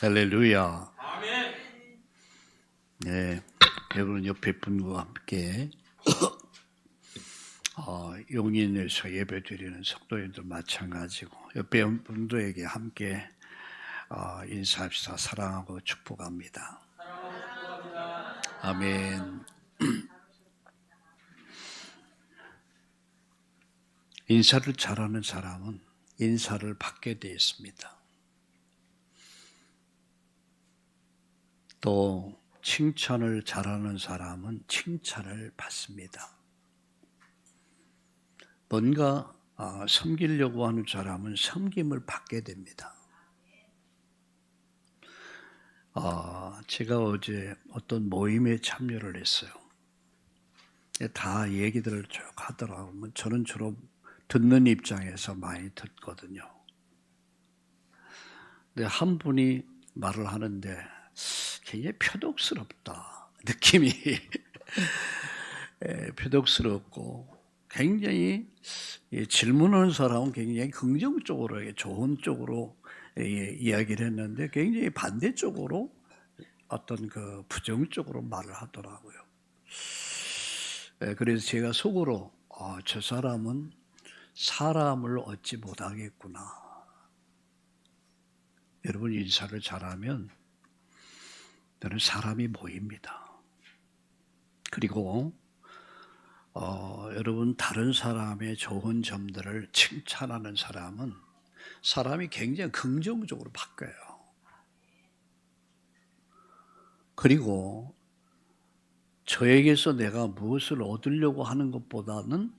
할렐루야. 아멘. 네, 여러분 옆에 분과 함께 용인에서 예배드리는 성도님들 마찬가지고 옆에 분들에게 함께 인사합시다. 사랑하고 축복합니다. 사랑하고 축복합니다. 아멘. 인사를 잘하는 사람은 인사를 받게 되어 있습니다. 또 칭찬을 잘하는 사람은 칭찬을 받습니다. 뭔가 섬기려고 하는 사람은 섬김을 받게 됩니다. 제가 어제 어떤 모임에 참여를 했어요. 다 얘기들을 쭉 하더라고요. 저는 주로 듣는 입장에서 많이 듣거든요. 근데 한 분이 말을 하는데 굉장히 표독스럽다. 느낌이 표독스럽고 굉장히 질문하는 사람은 굉장히 긍정적으로 좋은 쪽으로 이야기를 했는데 굉장히 반대쪽으로 어떤 그 부정적으로 말을 하더라고요. 그래서 제가 속으로 저 사람은 사람을 얻지 못하겠구나. 여러분 인사를 잘하면 저는 사람이 모입니다. 그리고 여러분 다른 사람의 좋은 점들을 칭찬하는 사람은 사람이 굉장히 긍정적으로 바뀌어요. 그리고 저에게서 내가 무엇을 얻으려고 하는 것보다는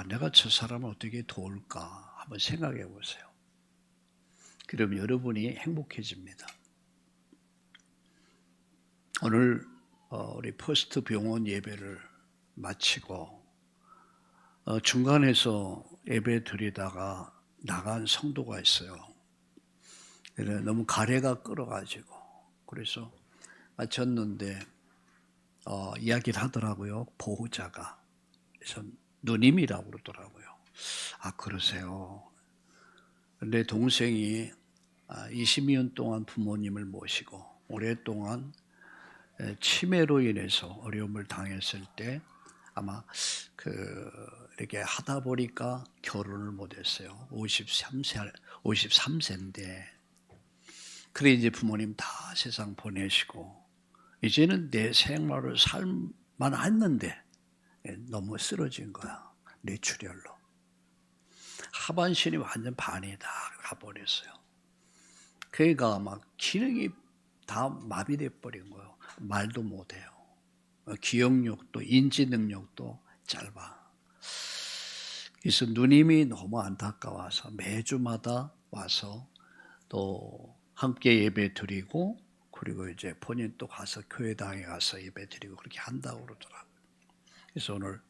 내가 저 사람을 어떻게 도울까 한번 생각해 보세요. 그럼 여러분이 행복해집니다. 오늘 우리 퍼스트 병원 예배를 마치고 중간에서 예배 드리다가 나간 성도가 있어요. 너무 가래가 끓어가지고 그래서 마쳤는데 이야기를 하더라고요. 보호자가. 그래서 누님이라고 그러더라고요. 그러세요. 근데 동생이 20년 동안 부모님을 모시고 오랫동안 치매로 인해서 어려움을 당했을 때 아마 이렇게 하다 보니까 결혼을 못했어요. 53세인데 그래 이제 부모님 다 세상 보내시고 이제는 내 생활을 살만 했는데 너무 쓰러진 거야. 뇌출혈로. 하반신이 완전 반이 다 가버렸어요. 그러니까 막 기능이 다 마비돼 버린 거예요. 말도 못해요. 기억력도 인지 능력도 짧아. 그래서 누님이 너무 안타까워서 매주마다 와서 또 함께 예배 드리고 그리고 이제 본인 또 가서 교회당에 가서 예배 드리고 그렇게 한다고 그러더라고요. 그래서 오늘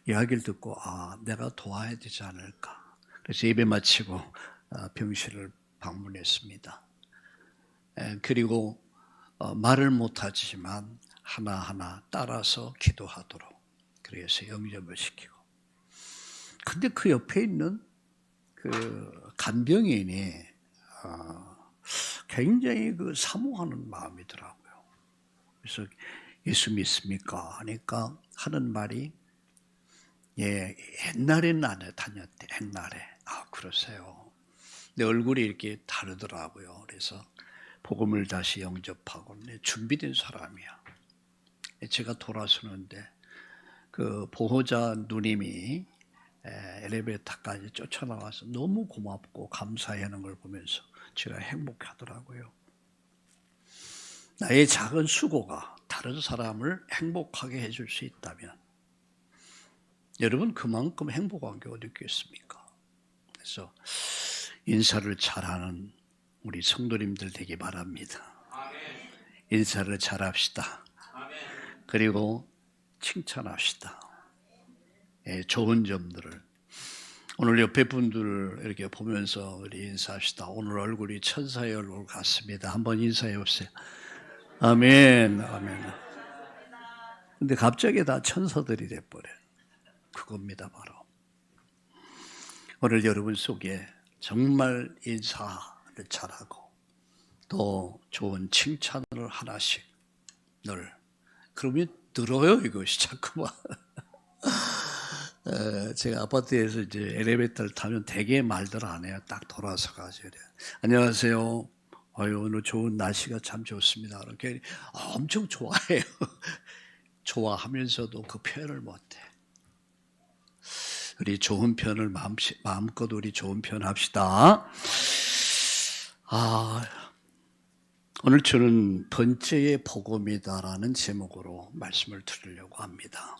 이야기를 듣고 내가 도와야 되지 않을까. 그래서 예배 마치고 병실을 방문했습니다. 그리고 말을 못하지만 하나하나 따라서 기도하도록 그래서 영접을 시키고 근데 그 옆에 있는 그 간병인이 굉장히 그 사모하는 마음이더라고요. 그래서 예수 믿습니까? 하니까 하는 말이 옛날에는 안 다녔대. 옛날에. 그러세요. 내 얼굴이 이렇게 다르더라고요. 그래서 복음을 다시 영접하고 준비된 사람이야. 제가 돌아서는데 그 보호자 누님이 엘리베이터까지 쫓아나와서 너무 고맙고 감사해하는 걸 보면서 제가 행복하더라고요. 나의 작은 수고가 다른 사람을 행복하게 해줄 수 있다면 여러분 그만큼 행복한 게 어디 있겠습니까? 그래서 인사를 잘하는 우리 성도님들 되기 바랍니다. 아멘. 인사를 잘합시다. 아멘. 그리고 칭찬합시다. 좋은 점들을 오늘 옆에 분들 이렇게 보면서 우리 인사합시다. 오늘 얼굴이 천사의 얼굴 같습니다. 한번 인사해 보세요. 아멘. 아멘. 근데 갑자기 다 천사들이 돼버려요. 그겁니다 바로. 오늘 여러분 속에 정말 인사를 잘하고 또 좋은 칭찬을 하나씩 늘. 그러면 늘어요, 이것이 자꾸만. 제가 아파트에서 이제 엘리베이터를 타면 되게 말들 안 해요. 딱 돌아서 가지고. 안녕하세요. 오늘 좋은 날씨가 참 좋습니다. 이렇게 엄청 좋아해요. 좋아하면서도 그 표현을 못해. 우리 좋은 표현을 마음껏 우리 좋은 표현 합시다. 오늘 저는 번째의 복음이다라는 제목으로 말씀을 드리려고 합니다.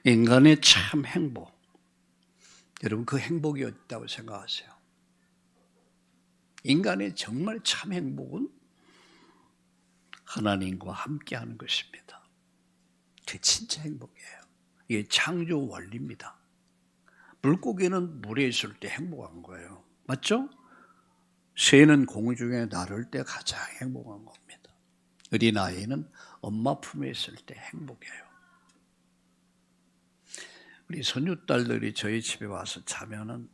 인간의 참 행복. 여러분 그 행복이 어디다고 생각하세요? 인간의 정말 참 행복은 하나님과 함께하는 것입니다. 그게 진짜 행복이에요. 이게 창조 원리입니다. 물고기는 물에 있을 때 행복한 거예요. 맞죠? 새는 공중에 나를 때 가장 행복한 겁니다. 어린아이는 엄마 품에 있을 때 행복해요. 우리 손주딸들이 저희 집에 와서 자면은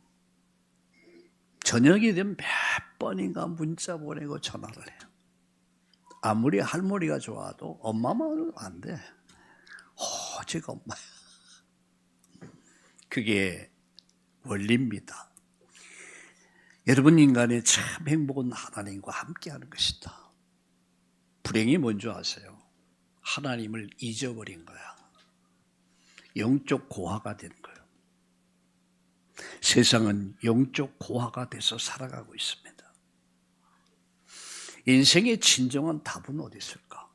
저녁이 되면 몇 번인가 문자 보내고 전화를 해요. 아무리 할머니가 좋아도 엄마만은 안 돼. 오직 엄마야. 그게 원리입니다. 여러분 인간의 참 행복은 하나님과 함께하는 것이다. 불행이 뭔지 아세요? 하나님을 잊어버린 거야. 영적 고아가 된 거예요. 세상은 영적 고아가 돼서 살아가고 있습니다. 인생의 진정한 답은 어디 있을까?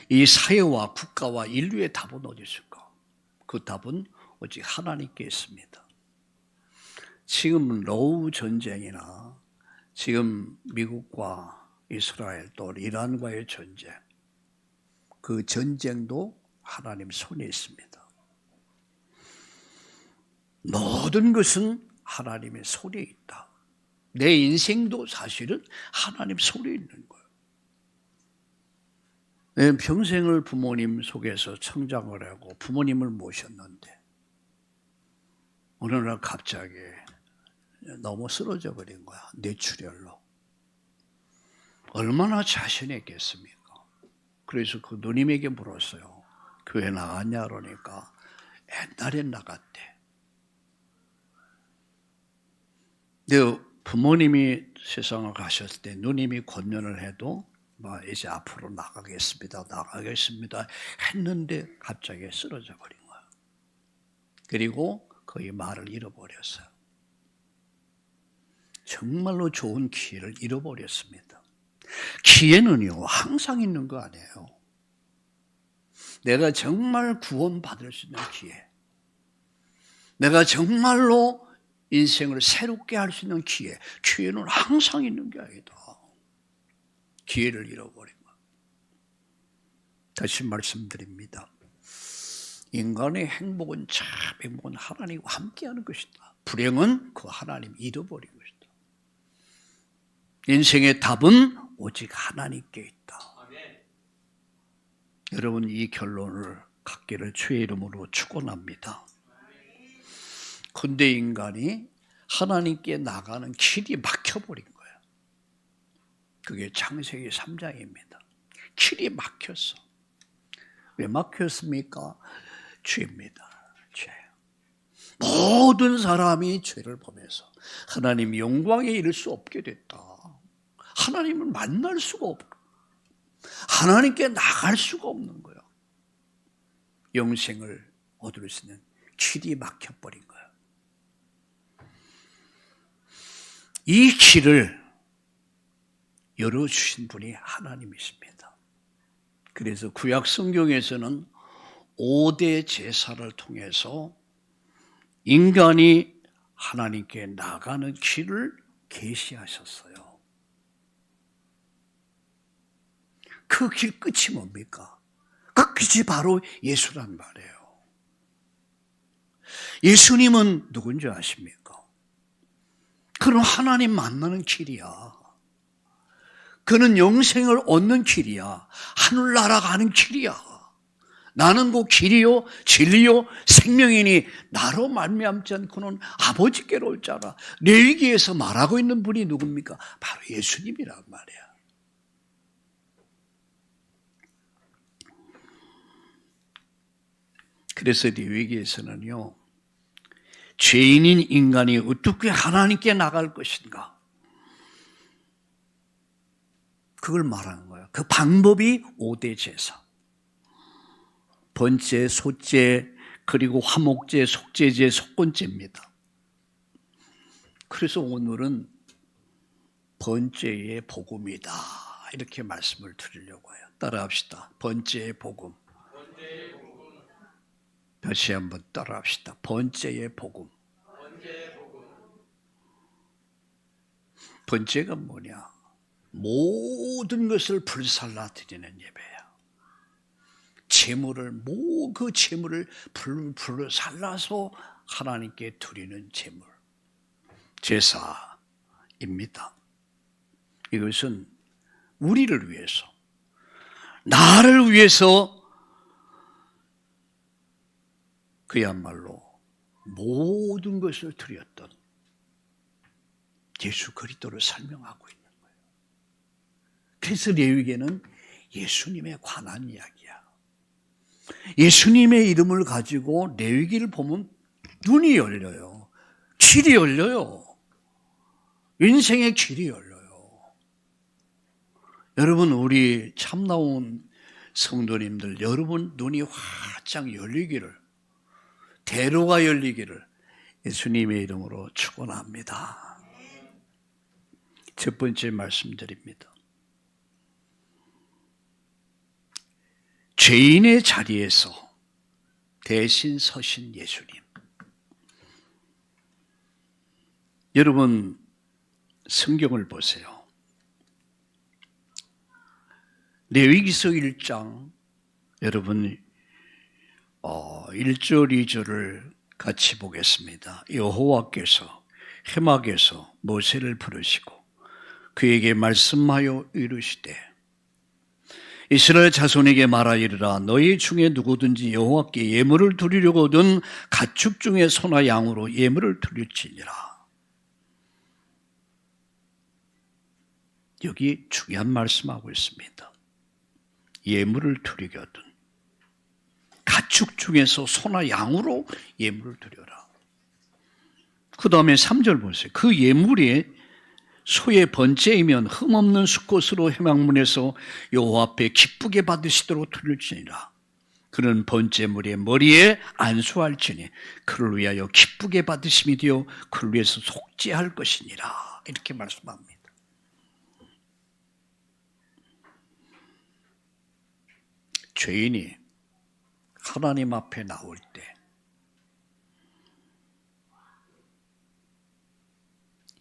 이 사회와 국가와 인류의 답은 어디 있을까? 그 답은 오직 하나님께 있습니다. 지금 러우 전쟁이나 지금 미국과 이스라엘 또 이란과의 전쟁, 그 전쟁도 하나님 손에 있습니다. 모든 것은 하나님의 손에 있다. 내 인생도 사실은 하나님 손에 있는 거예요. 내 평생을 부모님 속에서 성장을 하고 부모님을 모셨는데 어느 날 갑자기 너무 쓰러져 버린 거야. 뇌출혈로. 얼마나 자신했겠습니까? 그래서 그 누님에게 물었어요. 교회 나갔냐 그러니까 옛날엔 나갔대. 근데 부모님이 세상을 가셨을 때 누님이 권면을 해도 이제 앞으로 나가겠습니다 했는데 갑자기 쓰러져 버린 거야. 그리고 거의 말을 잃어버렸어요. 정말로 좋은 기회를 잃어버렸습니다. 기회는요 항상 있는 거 아니에요. 내가 정말 구원받을 수 있는 기회, 내가 정말로 인생을 새롭게 할 수 있는 기회는 항상 있는 게 아니다. 기회를 잃어버린 것. 다시 말씀드립니다. 인간의 행복은 참 행복은 하나님과 함께하는 것이다. 불행은 그 하나님 잃어버린 것이다. 인생의 답은 오직 하나님께 있다. 아멘. 여러분 이 결론을 갖기를 주의 이름으로 축원합니다. 근데 인간이 하나님께 나가는 길이 막혀버린 거예요. 그게 창세기 3장입니다. 길이 막혔어. 왜 막혔습니까? 죄입니다. 죄. 모든 사람이 죄를 범해서 하나님 영광에 이를 수 없게 됐다. 하나님을 만날 수가 없고 하나님께 나갈 수가 없는 거예요. 영생을 얻을 수 있는 길이 막혀버린 거예요. 이 길을 열어주신 분이 하나님이십니다. 그래서 구약 성경에서는 5대 제사를 통해서 인간이 하나님께 나가는 길을 계시하셨어요. 그 길 끝이 뭡니까? 그 끝이 바로 예수란 말이에요. 예수님은 누군지 아십니까? 그는 하나님 만나는 길이야. 그는 영생을 얻는 길이야. 하늘나라 가는 길이야. 나는 그 길이요 진리요 생명이니 나로 말미암지 않고는 아버지께로 올 자라. 레위기에서 말하고 있는 분이 누굽니까? 바로 예수님이란 말이야. 그래서 레위기에서는요, 죄인인 인간이 어떻게 하나님께 나갈 것인가, 그걸 말하는 거예요. 그 방법이 5대 제사, 번제, 소제, 그리고 화목제, 속죄제, 속건제입니다. 그래서 오늘은 번제의 복음이다, 이렇게 말씀을 드리려고 해요. 따라합시다. 번제의 복음. 다시 한번 따라합시다. 번제의 복음. 번제가 뭐냐? 모든 것을 불살라 드리는 예배야. 재물을, 그 재물을 불살라서 하나님께 드리는 재물, 제사입니다. 이것은 우리를 위해서, 나를 위해서 그야말로 모든 것을 드렸던 예수 그리스도를 설명하고 있는 거예요. 그래서 레위기는 예수님에 관한 이야기야. 예수님의 이름을 가지고 레위기를 보면 눈이 열려요. 길이 열려요. 인생의 길이 열려요. 여러분, 우리 참나온 성도님들, 여러분 눈이 활짝 열리기를, 대로가 열리기를 예수님의 이름으로 축원합니다. 첫 번째 말씀드립니다. 죄인의 자리에서 대신 서신 예수님. 여러분, 성경을 보세요. 레위기서 1장, 여러분 1절 2절을 같이 보겠습니다. 여호와께서 해막에서 모세를 부르시고 그에게 말씀하여 이르시되, 이스라엘 자손에게 말하 이르라. 너희 중에 누구든지 여호와께 예물을 드리려거든 가축 중에 소나 양으로 예물을 드릴지니라. 여기 중요한 말씀하고 있습니다. 예물을 드리거든 가축 중에서 소나 양으로 예물을 드려라. 그 다음에 3절 보세요. 그 예물이 소의 번제이면 흠없는 수꽃으로 회막문에서 여호와 앞에 기쁘게 받으시도록 드릴지니라. 그는 번제물의 머리에 안수할지니 그를 위하여 기쁘게 받으심이 되어 그를 위해서 속죄할 것이니라. 이렇게 말씀합니다. 죄인이 하나님 앞에 나올 때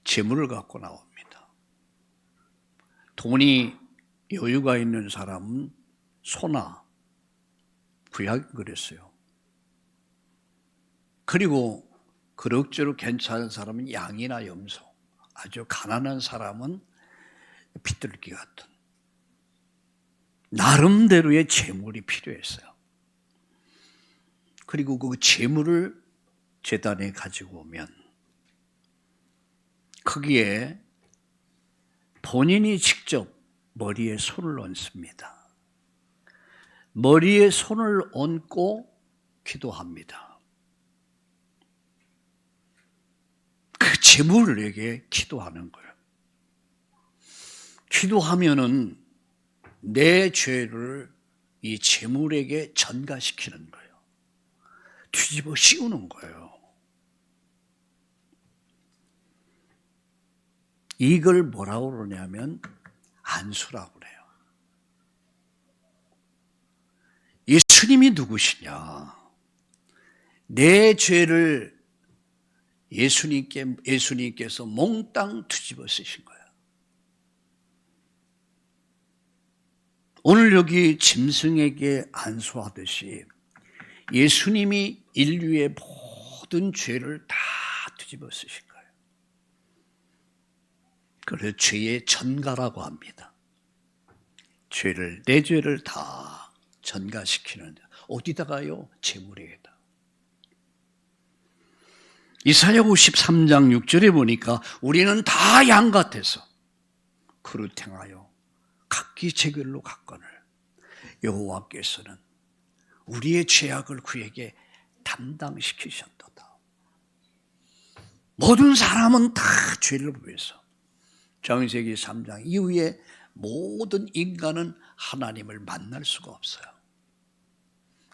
재물을 갖고 나옵니다. 돈이 여유가 있는 사람은 소나 구약 그랬어요. 그리고 그럭저럭 괜찮은 사람은 양이나 염소, 아주 가난한 사람은 비둘기 같은 나름대로의 재물이 필요했어요. 그리고 그 재물을 제단에 가지고 오면 거기에 본인이 직접 머리에 손을 얹습니다. 머리에 손을 얹고 기도합니다. 그 재물에게 기도하는 거예요. 기도하면은 내 죄를 이 재물에게 전가시키는 거예요. 뒤집어 씌우는 거예요. 이걸 뭐라고 그러냐면 안수라고 그래요. 예수님이 누구시냐? 내 죄를 예수님께서 몽땅 뒤집어 쓰신 거예요. 오늘 여기 짐승에게 안수하듯이 예수님이 인류의 모든 죄를 다 뒤집어 쓰신 거예요. 그래서 죄의 전가라고 합니다. 내 죄를 다 전가시키는 어디다가요? 제물에다. 이사야 53장 6절에 보니까 우리는 다 양 같아서 그릇 행하여 각기 제 길로 갔거늘 여호와께서는 우리의 죄악을 그에게 담당시키셨도다. 모든 사람은 다 죄를 범해서 창세기 3장 이후에 모든 인간은 하나님을 만날 수가 없어요.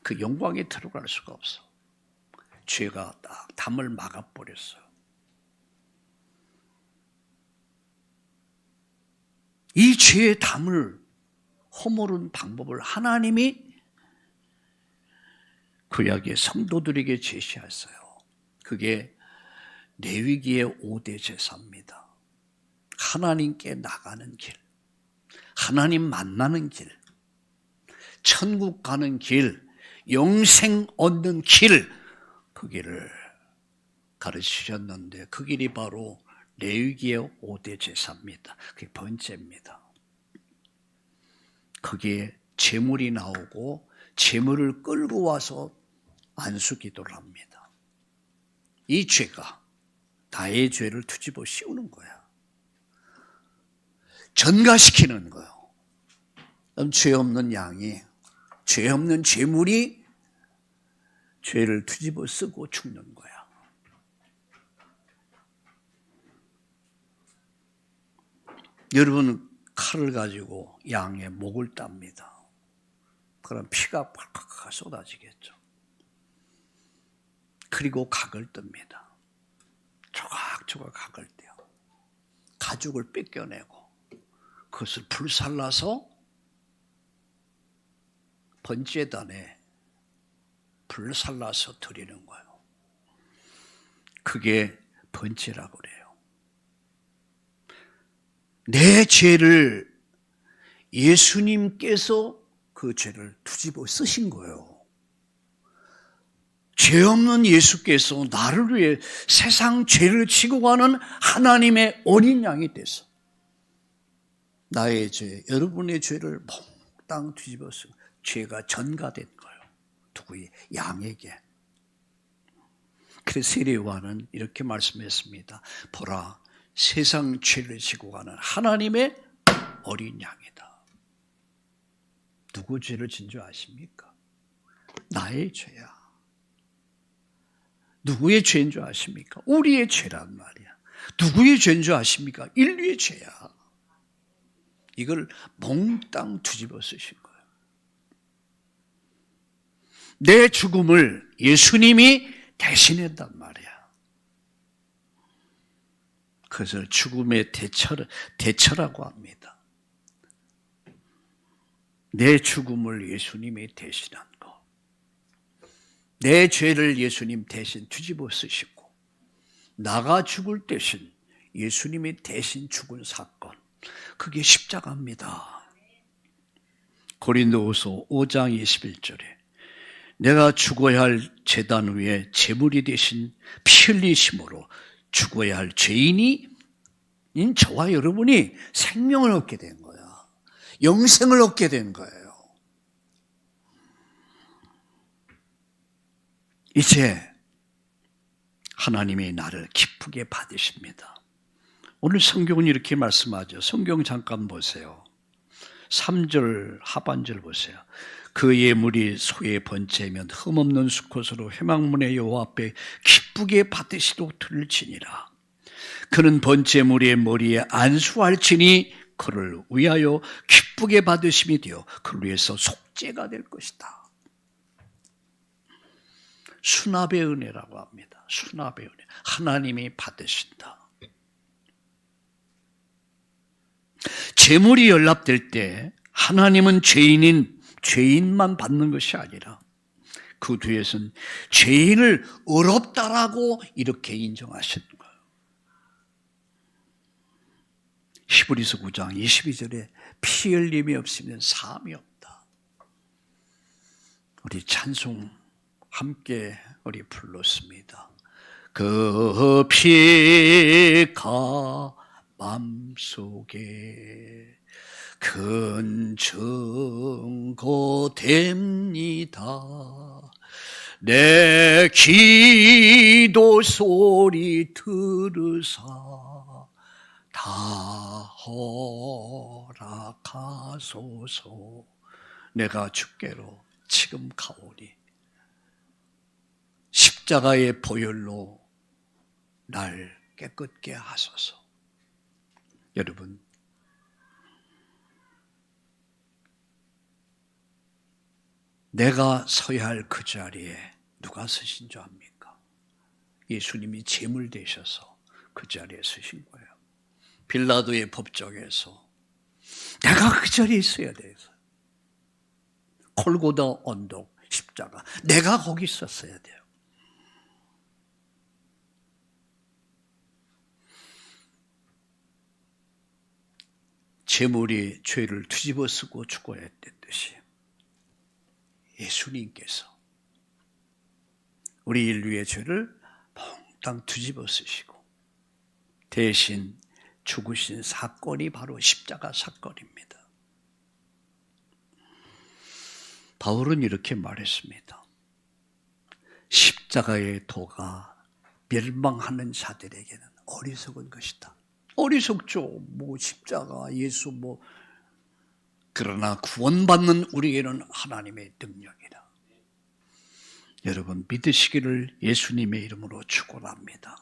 그 영광에 들어갈 수가 없어. 죄가 딱 담을 막아버렸어요. 이 죄의 담을 허무른 방법을 하나님이 구약의 성도들에게 제시했어요. 그게 레위기의 5대 제사입니다. 하나님께 나가는 길, 하나님 만나는 길, 천국 가는 길, 영생 얻는 길, 그 길을 가르치셨는데 그 길이 바로 레위기의 5대 제사입니다. 그게 번제입니다. 거기에 제물이 나오고 제물을 끌고 와서 안수기도를 합니다. 이 죄가 나의 죄를 뒤집어 씌우는 거야. 전가시키는 거예요. 그럼 죄 없는 양이, 죄 없는 제물이 죄를 뒤집어 쓰고 죽는 거야. 여러분 칼을 가지고 양의 목을 땁니다. 그럼 피가 팍팍 쏟아지겠죠. 그리고 각을 뜹니다. 조각조각 각을 떼요. 가죽을 뺏겨내고 그것을 불살라서 번제단에 불살라서 드리는 거예요. 그게 번제라고 그래요. 내 죄를 예수님께서 그 죄를 뒤집어 쓰신 거예요. 죄 없는 예수께서 나를 위해 세상 죄를 지고 가는 하나님의 어린 양이 돼서 나의 죄, 여러분의 죄를 몽땅 뒤집어 쓰고 죄가 전가된 거예요. 누구의? 양에게. 그래서 세례 요한은 이렇게 말씀했습니다. 보라, 세상 죄를 지고 가는 하나님의 어린 양이다. 누구 죄를 진 줄 아십니까? 나의 죄야. 누구의 죄인 줄 아십니까? 우리의 죄란 말이야. 누구의 죄인 줄 아십니까? 인류의 죄야. 이걸 몽땅 뒤집어 쓰신 거예요. 내 죽음을 예수님이 대신했단 말이야. 그것을 죽음의 대처라고 합니다. 내 죽음을 예수님이 대신한 거. 내 죄를 예수님 대신 뒤집어 쓰시고 나가 죽을 대신 예수님이 대신 죽은 사건. 그게 십자가입니다. 고린도후서 5장 21절에 내가 죽어야 할 제단 위에 제물이 되신 피 흘리심으로 죽어야 할 죄인이 저와 여러분이 생명을 얻게 된 거야. 영생을 얻게 된 거예요. 이제 하나님이 나를 기쁘게 받으십니다. 오늘 성경은 이렇게 말씀하죠. 성경 잠깐 보세요. 3절 하반절 보세요. 그 예물이 소의 번제면 흠없는 수컷으로 회막문의 여호와 앞에 기쁘게 받으시도록 들을지니라. 그는 번제물의 머리에 안수할지니 그를 위하여 기쁘게 받으심이 되어 그를 위해서 속죄가 될 것이다. 수납의 은혜라고 합니다. 수납의 은혜. 하나님이 받으신다. 제물이 연락될 때 하나님은 죄인만 받는 것이 아니라 그 뒤에서는 죄인을 의롭다라고 이렇게 인정하시는 거예요. 히브리서 9장 22절에 피 흘림이 없으면 사함이 없다. 우리 찬송 함께 우리 불렀습니다. 그 피가 맘속에 큰 증거 됩니다. 내 기도 소리 들으사 다 허락하소서. 내가 주께로 지금 가오니 십자가의 보혈로 날 깨끗게 하소서. 여러분, 내가 서야 할 그 자리에 누가 서신 줄 압니까? 예수님이 제물 되셔서 그 자리에 서신 거예요. 빌라도의 법정에서 내가 그 자리에 있어야 돼요. 골고다 언덕 십자가, 내가 거기 있었어야 돼요. 제물이 죄를 뒤집어 쓰고 죽어야 했듯이 예수님께서 우리 인류의 죄를 몽땅 뒤집어 쓰시고 대신 죽으신 사건이 바로 십자가 사건입니다. 바울은 이렇게 말했습니다. 십자가의 도가 멸망하는 자들에게는 어리석은 것이다. 어리석죠. 십자가, 예수 그러나 구원받는 우리에게는 하나님의 능력이다. 여러분, 믿으시기를 예수님의 이름으로 축원합니다.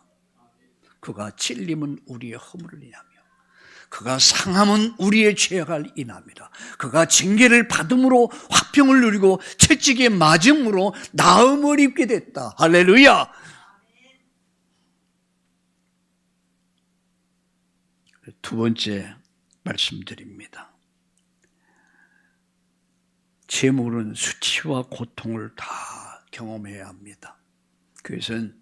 그가 찔림은 우리의 허물을 인하며 그가 상함은 우리의 죄악을 인합니다. 그가 징계를 받음으로 화평을 누리고 채찍에 맞음으로 나음을 입게 됐다. 할렐루야. 두 번째 말씀드립니다. 제물은 수치와 고통을 다 경험해야 합니다. 그것은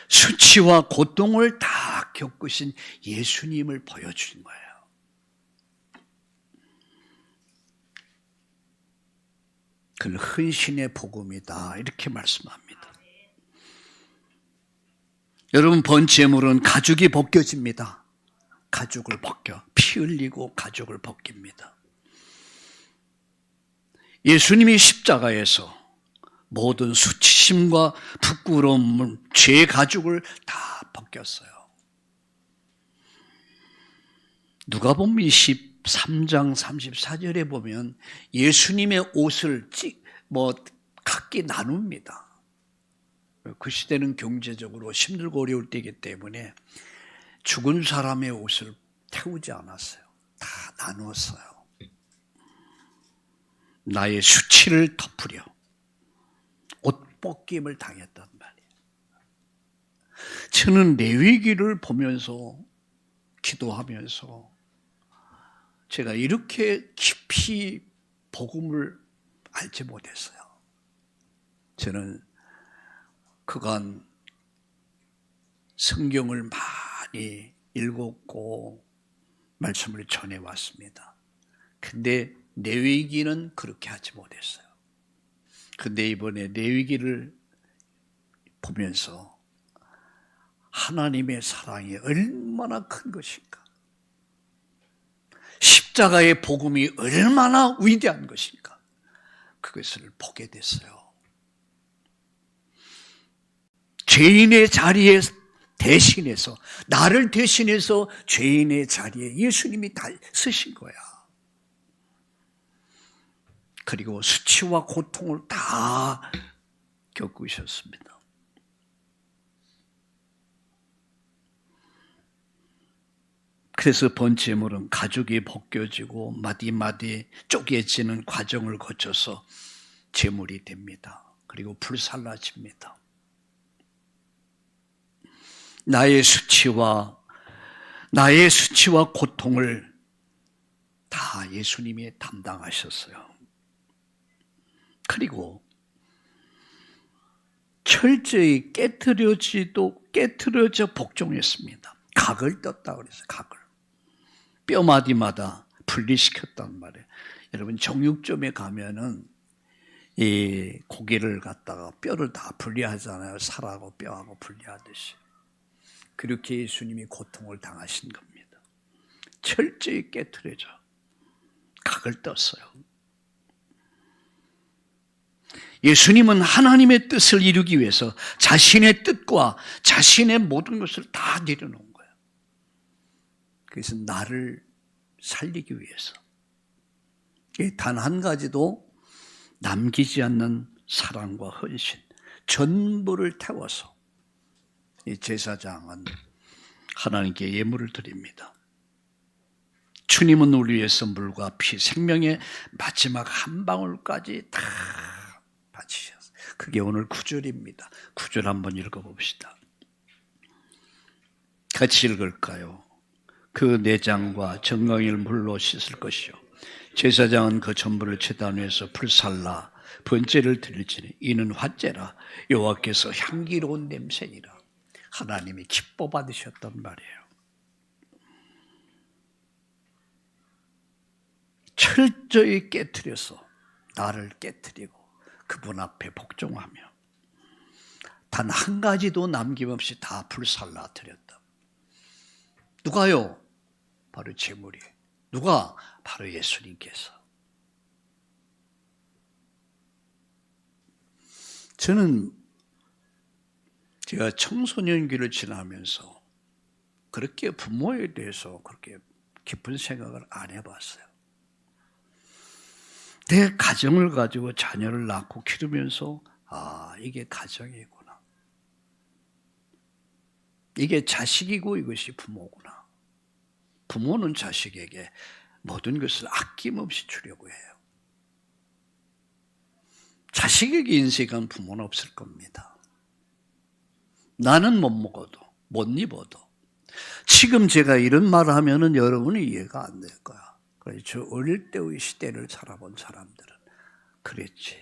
수치와 고통을 다 겪으신 예수님을 보여주는 거예요. 그는 헌신의 복음이다, 이렇게 말씀합니다. 여러분, 번제물은 가죽이 벗겨집니다. 가죽을 벗겨, 피 흘리고 가죽을 벗깁니다. 예수님이 십자가에서 모든 수치심과 부끄러움, 죄 가죽을 다 벗겼어요. 누가복음 23장 34절에 보면 예수님의 옷을 각기 나눕니다. 그 시대는 경제적으로 힘들고 어려울 때이기 때문에 죽은 사람의 옷을 태우지 않았어요. 다 나누었어요. 나의 수치를 덮으려 옷 벗김을 당했단 말이에요. 저는 레위기를 보면서 기도하면서 제가 이렇게 깊이 복음을 알지 못했어요. 저는 그간 성경을 많이 읽었고 말씀을 전해왔습니다. 근데 레위기는 그렇게 하지 못했어요. 근데 이번에 레위기를 보면서 하나님의 사랑이 얼마나 큰 것인가, 십자가의 복음이 얼마나 위대한 것인가, 그것을 보게 됐어요. 죄인의 자리에 대신해서, 나를 대신해서 죄인의 자리에 예수님이 다 서신 거야. 그리고 수치와 고통을 다 겪으셨습니다. 그래서 번제물은 가죽이 벗겨지고 마디마디 쪼개지는 과정을 거쳐서 제물이 됩니다. 그리고 불살라집니다. 나의 수치와 고통을 다 예수님이 담당하셨어요. 그리고 철저히 깨트려져 복종했습니다. 각을 떴다 그래서 각을. 뼈마디마다 분리시켰단 말이에요. 여러분, 정육점에 가면은 이 고기를 갖다가 뼈를 다 분리하잖아요. 살하고 뼈하고 분리하듯이. 그렇게 예수님이 고통을 당하신 겁니다. 철저히 깨트려져 각을 떴어요. 예수님은 하나님의 뜻을 이루기 위해서 자신의 뜻과 자신의 모든 것을 다 내려놓은 거예요. 그래서 나를 살리기 위해서 단 한 가지도 남기지 않는 사랑과 헌신, 전부를 태워서 이 제사장은 하나님께 예물을 드립니다. 주님은 우리 위해서 물과 피, 생명의 마지막 한 방울까지 다 바치셨어요. 그게 오늘 9절입니다. 9절 한번 읽어봅시다. 같이 읽을까요? 그 내장과 정강이를 물로 씻을 것이요 제사장은 그 전부를 제단 위에서 불살라 번제를 드릴지니 이는 화제라 여호와께서 향기로운 냄새니라. 하나님이 기뻐 받으셨단 말이에요. 철저히 깨트려서 나를 깨트리고 그분 앞에 복종하며 단 한 가지도 남김없이 다 불살라 드렸다. 누가요? 바로 제물이. 누가? 바로 예수님께서. 저는 제가 청소년기를 지나면서 그렇게 부모에 대해서 그렇게 깊은 생각을 안 해봤어요. 내 가정을 가지고 자녀를 낳고 기르면서 이게 가정이구나. 이게 자식이고 이것이 부모구나. 부모는 자식에게 모든 것을 아낌없이 주려고 해요. 자식에게 인색한 부모는 없을 겁니다. 나는 못 먹어도 못 입어도 지금 제가 이런 말을 하면은 여러분이 이해가 안 될 거야. 그래서 저 어릴 때의 시대를 살아본 사람들은 그랬지.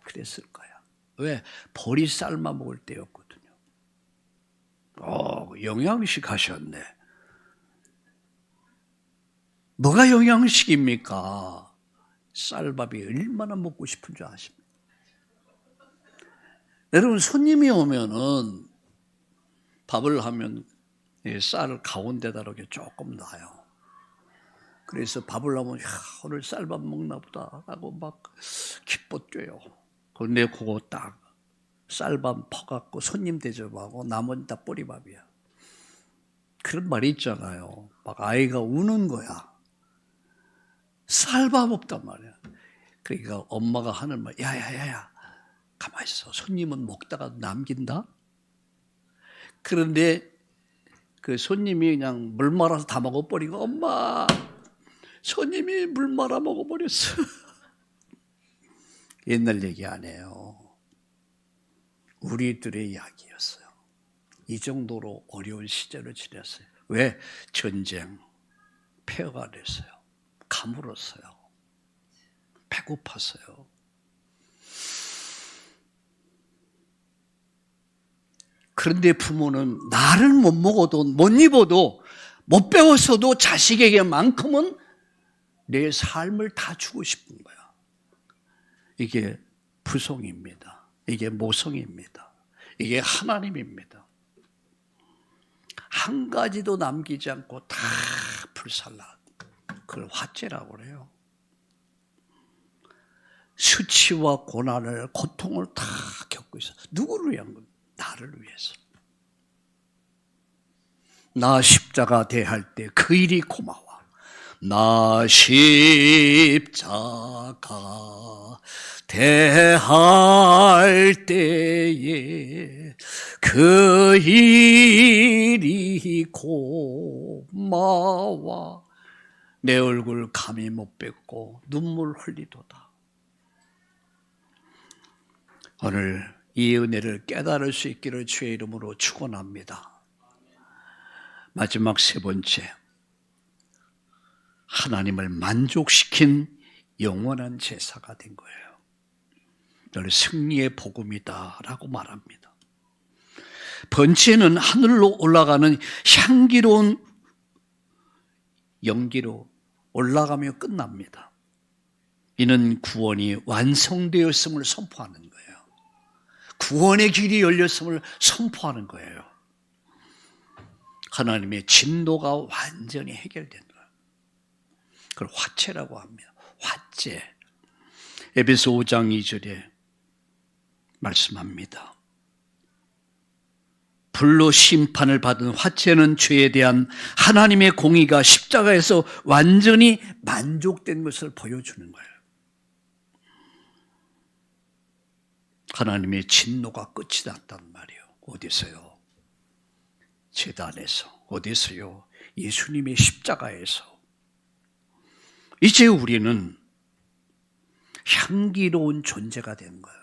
그랬을 거야. 왜? 보리 삶아 먹을 때였거든요. 영양식 하셨네. 뭐가 영양식입니까? 쌀밥이 얼마나 먹고 싶은 줄 아십니까? 여러분 손님이 오면은 밥을 하면 쌀을 가운데다 이렇게 조금 놔요. 그래서 밥을 하면 오늘 쌀밥 먹나 보다 하고 막 기뻐 뛰어요. 그런데 그거 딱 쌀밥 퍼갖고 손님 대접하고 나머지 다 보리밥이야. 그런 말이 있잖아요. 막 아이가 우는 거야. 쌀밥 없단 말이야. 그러니까 엄마가 하는 말, 야야야야, 가만히 있어. 손님은 먹다가 남긴다. 그런데 그 손님이 그냥 물 말아서 다 먹어버리고, 엄마, 손님이 물 말아 먹어버렸어. 옛날 얘기 아니에요. 우리들의 이야기였어요. 이 정도로 어려운 시절을 지냈어요. 왜? 전쟁, 폐허가 됐어요. 가물었어요. 배고팠어요. 그런데 부모는 나를 못 먹어도 못 입어도 못 배웠어도 자식에게만큼은 내 삶을 다 주고 싶은 거야. 이게 부성입니다. 이게 모성입니다. 이게 하나님입니다. 한 가지도 남기지 않고 다 불살라. 그걸 화제라고 그래요. 수치와 고난을, 고통을 다 겪고 있어. 누구를 위한 건? 나를 위해서. 나 십자가 대할 때 그 일이 고마워. 나 십자가 대할 때에 그 일이 고마워. 내 얼굴 감히 못 뵙고 눈물 흘리도다. 오늘 이 은혜를 깨달을 수 있기를 주의 이름으로 축원합니다. 마지막 세 번째, 하나님을 만족시킨 영원한 제사가 된 거예요. 이걸 승리의 복음이다라고 말합니다. 번제는 하늘로 올라가는 향기로운 연기로 올라가며 끝납니다. 이는 구원이 완성되었음을 선포하는 거예요. 구원의 길이 열렸음을 선포하는 거예요. 하나님의 진노가 완전히 해결된 거예요. 그걸 화채라고 합니다. 화채. 에베소 5장 2절에 말씀합니다. 불로 심판을 받은 화채는 죄에 대한 하나님의 공의가 십자가에서 완전히 만족된 것을 보여주는 거예요. 하나님의 진노가 끝이 났단 말이에요. 어디서요? 제단에서. 어디서요? 예수님의 십자가에서. 이제 우리는 향기로운 존재가 된 거예요.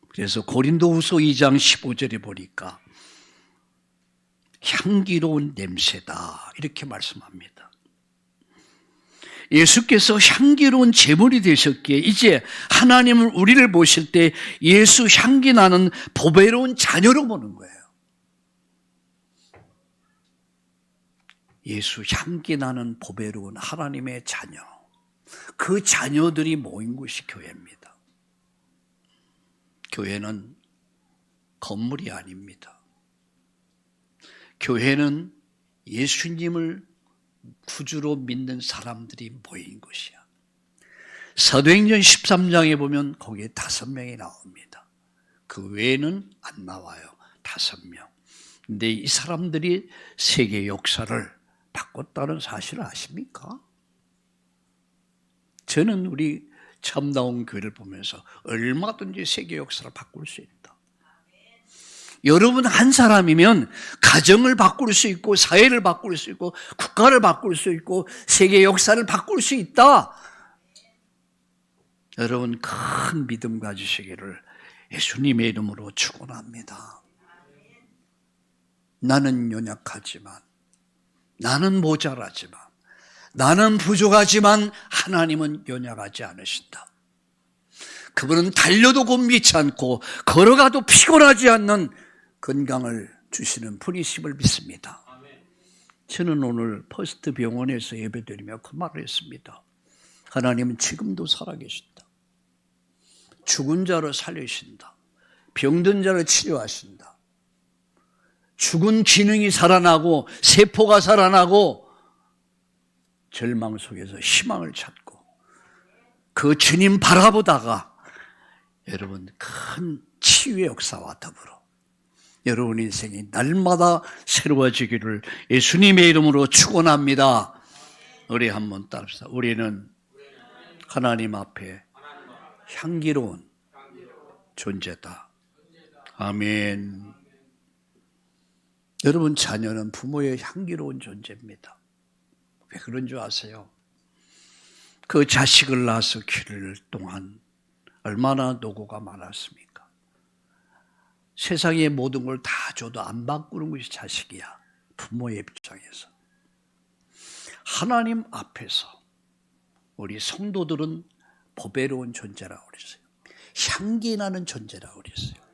그래서 고린도후서 2장 15절에 보니까 향기로운 냄새다 이렇게 말씀합니다. 예수께서 향기로운 제물이 되셨기에 이제 하나님은 우리를 보실 때 예수 향기 나는 보배로운 자녀로 보는 거예요. 예수 향기 나는 보배로운 하나님의 자녀. 그 자녀들이 모인 곳이 교회입니다. 교회는 건물이 아닙니다. 교회는 예수님을 구주로 믿는 사람들이 모인 곳이야. 사도행전 13장에 보면 거기에 5명이 나옵니다. 그 외에는 안 나와요. 5명. 근데 이 사람들이 세계 역사를 바꿨다는 사실을 아십니까? 저는 우리 참다운 교회를 보면서 얼마든지 세계 역사를 바꿀 수 있다. 여러분 한 사람이면 가정을 바꿀 수 있고 사회를 바꿀 수 있고 국가를 바꿀 수 있고 세계 역사를 바꿀 수 있다. 여러분 큰 믿음 가지시기를 예수님의 이름으로 축원합니다. 나는 연약하지만, 나는 모자라지만, 나는 부족하지만 하나님은 연약하지 않으신다. 그분은 달려도 곤비치 않고 걸어가도 피곤하지 않는 건강을 주시는 분이심을 믿습니다. 저는 오늘 퍼스트 병원에서 예배드리며 그 말을 했습니다. 하나님은 지금도 살아계신다. 죽은 자를 살리신다. 병든 자를 치료하신다. 죽은 기능이 살아나고 세포가 살아나고 절망 속에서 희망을 찾고 그 주님 바라보다가 여러분 큰 치유의 역사와 더불어 여러분 인생이 날마다 새로워지기를 예수님의 이름으로 축원합니다. 우리 한번 따릅시다. 우리는 하나님 앞에 향기로운 존재다. 아멘. 여러분 자녀는 부모의 향기로운 존재입니다. 왜 그런 줄 아세요? 그 자식을 낳아서 기를 동안 얼마나 노고가 많았습니까? 세상의 모든 걸 다 줘도 안 바꾸는 것이 자식이야. 부모의 입장에서. 하나님 앞에서 우리 성도들은 보배로운 존재라고 그랬어요. 향기 나는 존재라고 그랬어요.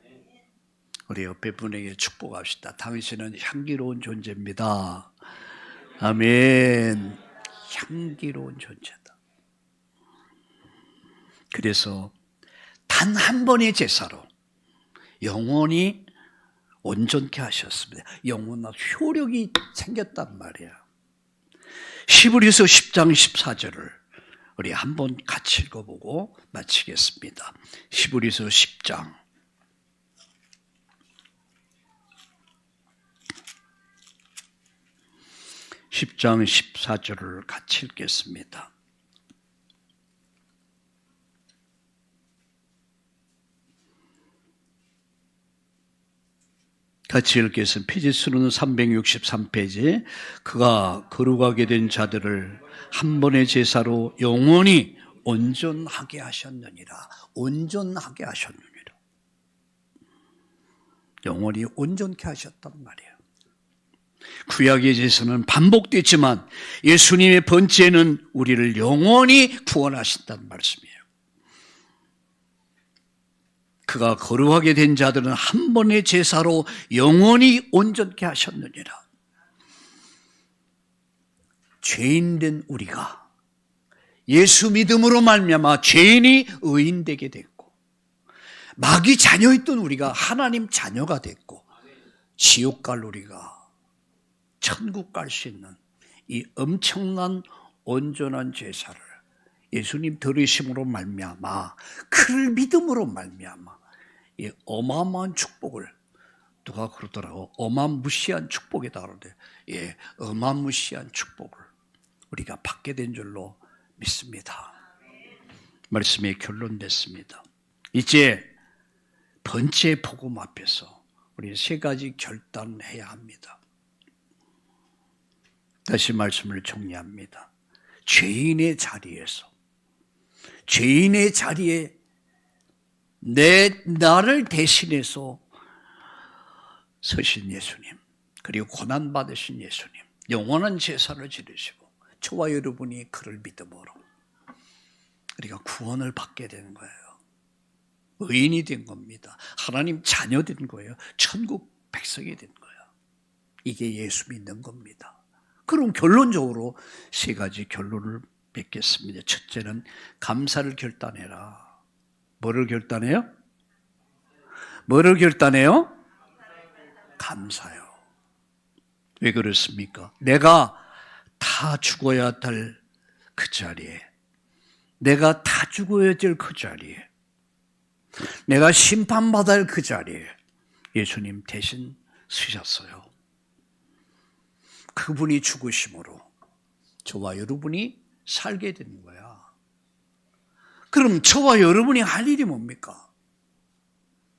우리 옆에 분에게 축복합시다. 당신은 향기로운 존재입니다. 아멘. 향기로운 존재다. 그래서 단 한 번의 제사로 영원히 온전케 하셨습니다. 영원한 효력이 생겼단 말이야. 히브리서 10장 14절을 우리 한번 같이 읽어보고 마치겠습니다. 히브리서 10장 14절을 같이 읽겠습니다. 같이 읽겠습니다. 페이지 수는 363페이지. 그가 거룩하게 된 자들을 한 번의 제사로 영원히 온전하게 하셨느니라. 온전하게 하셨느니라. 영원히 온전케 하셨단 말이에요. 구약의 제사는 반복됐지만 예수님의 번제는 우리를 영원히 구원하신다는 말씀이에요. 그가 거룩하게 된 자들은 한 번의 제사로 영원히 온전케 하셨느니라. 죄인된 우리가 예수 믿음으로 말미암아 죄인이 의인되게 됐고, 마귀 자녀였던 우리가 하나님 자녀가 됐고, 지옥 갈 우리가 천국 갈 수 있는 이 엄청난 온전한 제사를 예수님 들으심으로 말미암아 그를 믿음으로 말미암아 이 어마어마한 축복을 누가 그러더라고 어마무시한 축복이다 그러는데 예, 어마무시한 축복을 우리가 받게 된 줄로 믿습니다. 말씀이 결론됐습니다. 이제 번째 복음 앞에서 우리 세 가지 결단해야 합니다. 다시 말씀을 정리합니다. 죄인의 자리에 나를 대신해서 서신 예수님, 그리고 고난받으신 예수님, 영원한 제사를 지르시고 저와 여러분이 그를 믿음으로 우리가 구원을 받게 되는 거예요. 의인이 된 겁니다. 하나님 자녀 된 거예요. 천국 백성이 된 거예요. 이게 예수 믿는 겁니다. 그럼 결론적으로 세 가지 결론을 맺겠습니다. 첫째는 감사를 결단해라. 뭐를 결단해요? 뭐를 결단해요? 감사요. 왜 그렇습니까? 내가 다 죽어야 될 그 자리에, 내가 다 죽어야 될 그 자리에, 내가 심판받아야 할 그 자리에 예수님 대신 쓰셨어요. 그분이 죽으심으로 저와 여러분이 살게 되는 거야. 그럼 저와 여러분이 할 일이 뭡니까?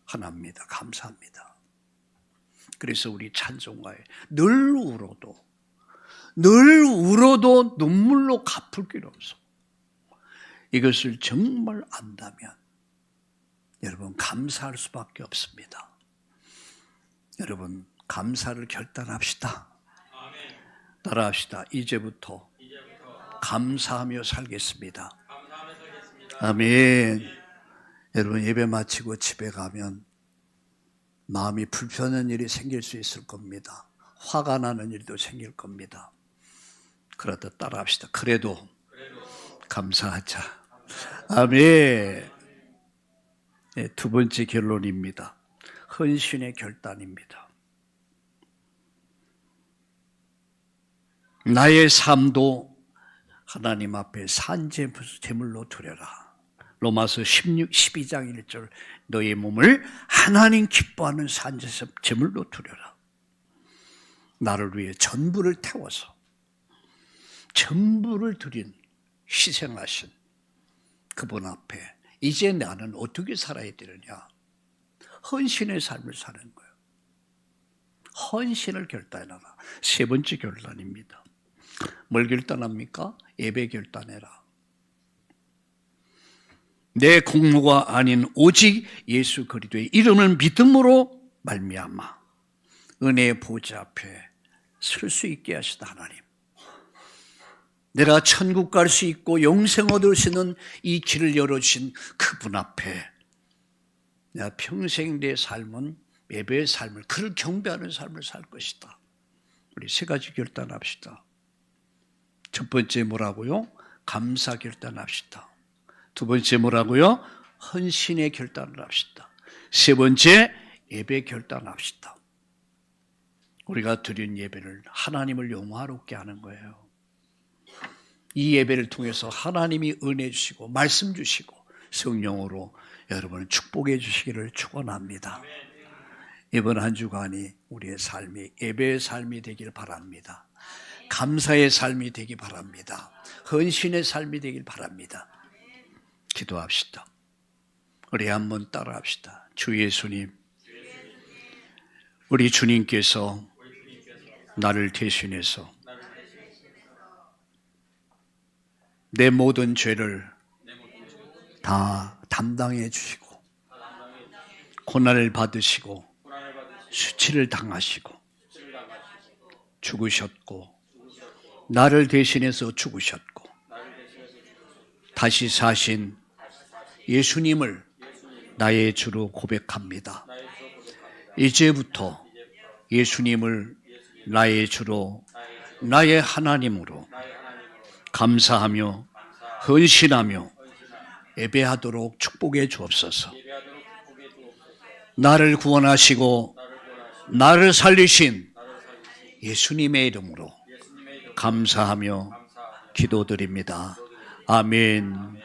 하나입니다. 감사합니다. 그래서 우리 찬송가에 늘 울어도 눈물로 갚을 길 없어. 이것을 정말 안다면 여러분 감사할 수밖에 없습니다. 여러분 감사를 결단합시다. 따라합시다. 이제부터 감사하며 살겠습니다. 아멘. 여러분 예배 마치고 집에 가면 마음이 불편한 일이 생길 수 있을 겁니다. 화가 나는 일도 생길 겁니다. 그러다 따라합시다. 그래도 감사하자. 아멘. 네, 두 번째 결론입니다. 헌신의 결단입니다. 나의 삶도 하나님 앞에 산제물로 드려라. 로마서 12장 1절 너의 몸을 하나님 기뻐하는 산제물로 드려라. 나를 위해 전부를 태워서 전부를 드린 희생하신 그분 앞에 이제 나는 어떻게 살아야 되느냐? 헌신의 삶을 사는 거예요. 헌신을 결단해라. 세 번째 결단입니다. 뭘 결단합니까? 예배 결단해라. 내 공로가 아닌 오직 예수 그리스도의 이름을 믿음으로 말미암아 은혜의 보좌 앞에 설 수 있게 하시다 하나님. 내가 천국 갈 수 있고 영생 얻을 수 있는 이 길을 열어주신 그분 앞에 내가 평생 내 삶은 예배의 삶을, 그를 경배하는 삶을 살 것이다. 우리 세 가지 결단합시다. 첫 번째 뭐라고요? 감사 결단합시다. 두 번째 뭐라고요? 헌신의 결단을 합시다. 세 번째 예배 결단합시다. 우리가 드린 예배를 하나님을 영화롭게 하는 거예요. 이 예배를 통해서 하나님이 은혜 주시고 말씀 주시고 성령으로 여러분을 축복해 주시기를 축원합니다. 이번 한 주간이 우리의 삶이 예배의 삶이 되길 바랍니다. 감사의 삶이 되길 바랍니다. 헌신의 삶이 되길 바랍니다. 기도합시다. 우리 한번 따라합시다. 주 예수님, 우리 주님께서 나를 대신해서 내 모든 죄를 다 담당해 주시고 고난을 받으시고 수치를 당하시고 죽으셨고 나를 대신해서 죽으셨고 다시 사신 예수님을 나의 주로 고백합니다. 이제부터 예수님을 나의 주로 나의 하나님으로 감사하며 헌신하며 예배하도록 축복해 주옵소서. 나를 구원하시고 나를 살리신 예수님의 이름으로 감사하며 기도드립니다. 아멘.